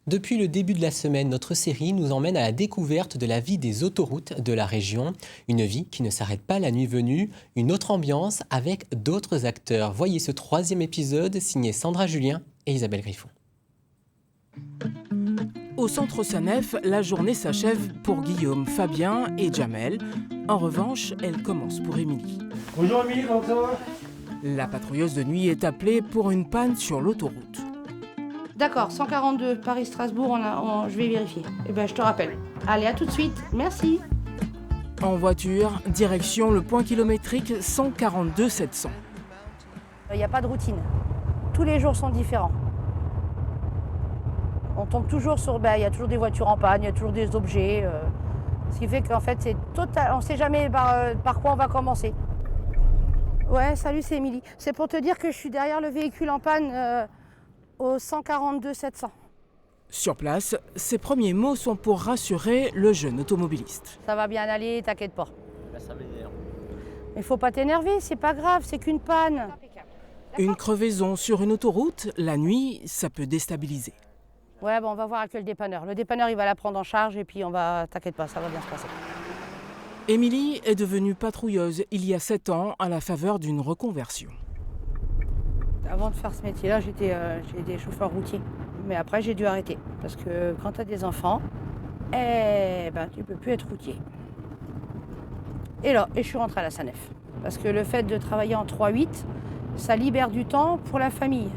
Depuis le début de la semaine, notre série nous emmène à la découverte de la vie des autoroutes de la région. Une vie qui ne s'arrête pas la nuit venue, une autre ambiance avec d'autres acteurs. Voyez ce 3e épisode signé Sandra Julien et Isabelle Griffon. Au centre Sanef, la journée s'achève pour Guillaume, Fabien et Jamel. En revanche, elle commence pour Émilie. Bonjour Émilie, comment ça va ? La patrouilleuse de nuit est appelée pour une panne sur l'autoroute. D'accord, 142 Paris-Strasbourg, je vais vérifier. Eh ben, je te rappelle. Allez, à tout de suite. Merci. En voiture, direction le point kilométrique 142 700. Il n'y a pas de routine. Tous les jours sont différents. On tombe toujours sur... il y a toujours des voitures en panne, il y a toujours des objets. Ce qui fait qu'en fait, c'est total. On ne sait jamais par quoi on va commencer. Ouais, salut, c'est Émilie. C'est pour te dire que je suis derrière le véhicule en panne au 142 700. Sur place, ses premiers mots sont pour rassurer le jeune automobiliste. Ça va bien aller, t'inquiète pas. Ça m'énerve. Mais faut pas t'énerver, c'est pas grave, c'est qu'une panne. Une crevaison sur une autoroute, la nuit, ça peut déstabiliser. Ouais, on va voir avec le dépanneur. Le dépanneur, il va la prendre en charge et puis t'inquiète pas, ça va bien se passer. Émilie est devenue patrouilleuse il y a 7 ans à la faveur d'une reconversion. Avant de faire ce métier-là, j'étais chauffeur routier. Mais après, j'ai dû arrêter. Parce que quand tu as des enfants, tu ne peux plus être routier. Et je suis rentrée à la Sanef. Parce que le fait de travailler en 3-8, ça libère du temps pour la famille.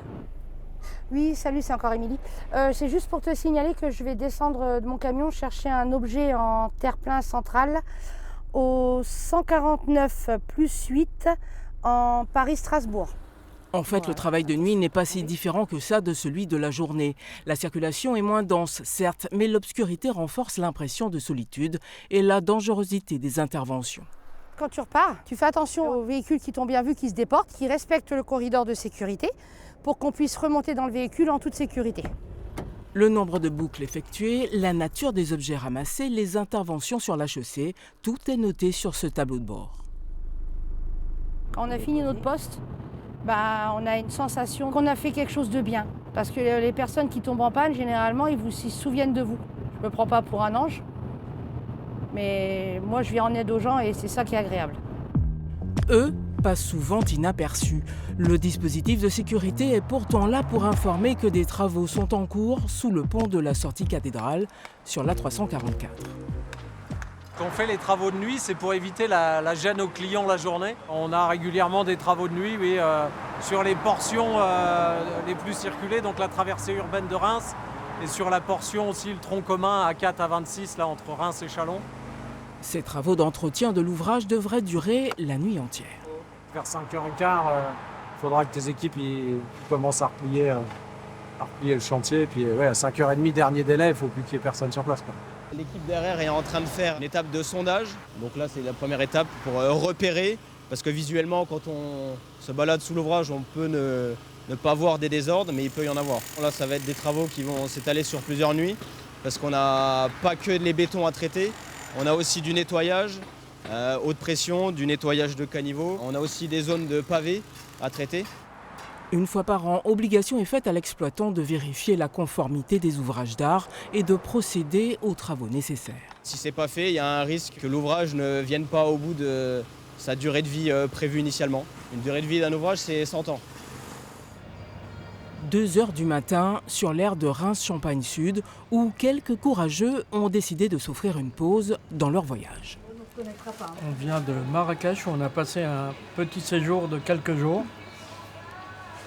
Oui, salut, c'est encore Émilie. C'est juste pour te signaler que je vais descendre de mon camion chercher un objet en terre-plein central au 149 plus 8 en Paris-Strasbourg. En fait, le travail de nuit n'est pas si différent que ça de celui de la journée. La circulation est moins dense, certes, mais l'obscurité renforce l'impression de solitude et la dangerosité des interventions. Quand tu repars, tu fais attention aux véhicules qui t'ont bien vu, qui se déportent, qui respectent le corridor de sécurité pour qu'on puisse remonter dans le véhicule en toute sécurité. Le nombre de boucles effectuées, la nature des objets ramassés, les interventions sur la chaussée, tout est noté sur ce tableau de bord. Quand on a fini notre poste, on a une sensation qu'on a fait quelque chose de bien. Parce que les personnes qui tombent en panne, généralement, ils se souviennent de vous. Je ne me prends pas pour un ange, mais moi, je viens en aide aux gens et c'est ça qui est agréable. Eux passent souvent inaperçus. Le dispositif de sécurité est pourtant là pour informer que des travaux sont en cours sous le pont de la sortie cathédrale sur la 344. Quand on fait les travaux de nuit, c'est pour éviter la gêne aux clients la journée. On a régulièrement des travaux de nuit sur les portions les plus circulées, donc la traversée urbaine de Reims, et sur la portion aussi, le tronc commun A4 à 26, là, entre Reims et Châlons. Ces travaux d'entretien de l'ouvrage devraient durer la nuit entière. Vers 5h15, il faudra que tes équipes commencent à replier le chantier. Puis à 5h30, dernier délai, il ne faut plus qu'il y ait personne sur place, quoi. L'équipe derrière est en train de faire une étape de sondage. Donc là, c'est la première étape pour repérer. Parce que visuellement, quand on se balade sous l'ouvrage, on peut ne pas voir des désordres, mais il peut y en avoir. Là, ça va être des travaux qui vont s'étaler sur plusieurs nuits. Parce qu'on n'a pas que les bétons à traiter. On a aussi du nettoyage, haute pression, du nettoyage de caniveaux. On a aussi des zones de pavés à traiter. Une fois par an, obligation est faite à l'exploitant de vérifier la conformité des ouvrages d'art et de procéder aux travaux nécessaires. Si ce n'est pas fait, il y a un risque que l'ouvrage ne vienne pas au bout de sa durée de vie prévue initialement. Une durée de vie d'un ouvrage, c'est 100 ans. 2h du matin, sur l'aire de Reims-Champagne-Sud, où quelques courageux ont décidé de s'offrir une pause dans leur voyage. On vient de Marrakech où on a passé un petit séjour de quelques jours.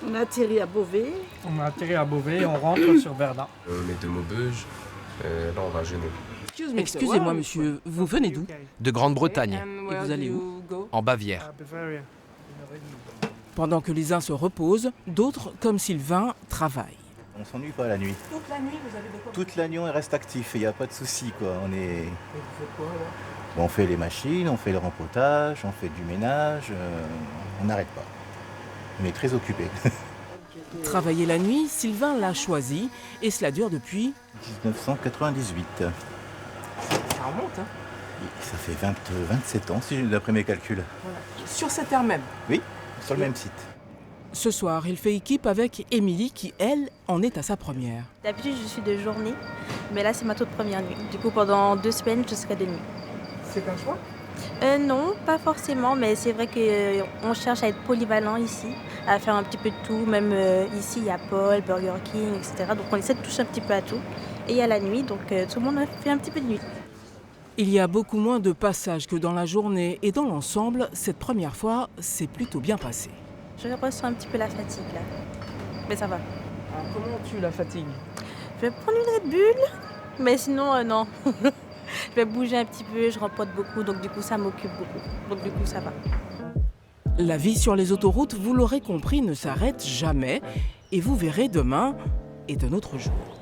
On a atterri à Beauvais. Et on rentre sur Verdun. On est de Maubeuge, là on va à Genève. Excusez-moi monsieur, vous venez d'où? De Grande-Bretagne, Et vous allez où? en Bavière. Pendant que les uns se reposent, d'autres, comme Sylvain, travaillent. On s'ennuie pas la nuit. Toute la nuit, vous avez de quoi? Toute la nuit, on reste actif, il n'y a pas de souci, quoi. Et vous faites quoi là? On fait les machines, on fait le rempotage, on fait du ménage, on n'arrête pas. On est très occupé. Travailler la nuit, Sylvain l'a choisi et cela dure depuis 1998. Ça remonte, hein? Ça fait 27 ans, si d'après mes calculs. Voilà. Sur cette terre même? Oui, sur le même site. Ce soir, il fait équipe avec Émilie qui, elle, en est à sa première. D'habitude, je suis de journée, mais là, c'est ma toute première nuit. Du coup, pendant 2 semaines, je serai de nuit. C'est un choix? Non, pas forcément, mais c'est vrai qu'on cherche à être polyvalent ici, à faire un petit peu de tout. Même ici, il y a Paul, Burger King, etc. Donc, on essaie de toucher un petit peu à tout. Et il y a la nuit, donc tout le monde fait un petit peu de nuit. Il y a beaucoup moins de passages que dans la journée et dans l'ensemble, cette première fois, c'est plutôt bien passé. Je ressens un petit peu la fatigue là, mais ça va. Alors, comment tu la fatigues? Je vais prendre une Red Bull, mais sinon non. Je vais bouger un petit peu, je rempote beaucoup, donc du coup ça m'occupe beaucoup. Donc du coup ça va. La vie sur les autoroutes, vous l'aurez compris, ne s'arrête jamais. Et vous verrez, demain est un autre jour.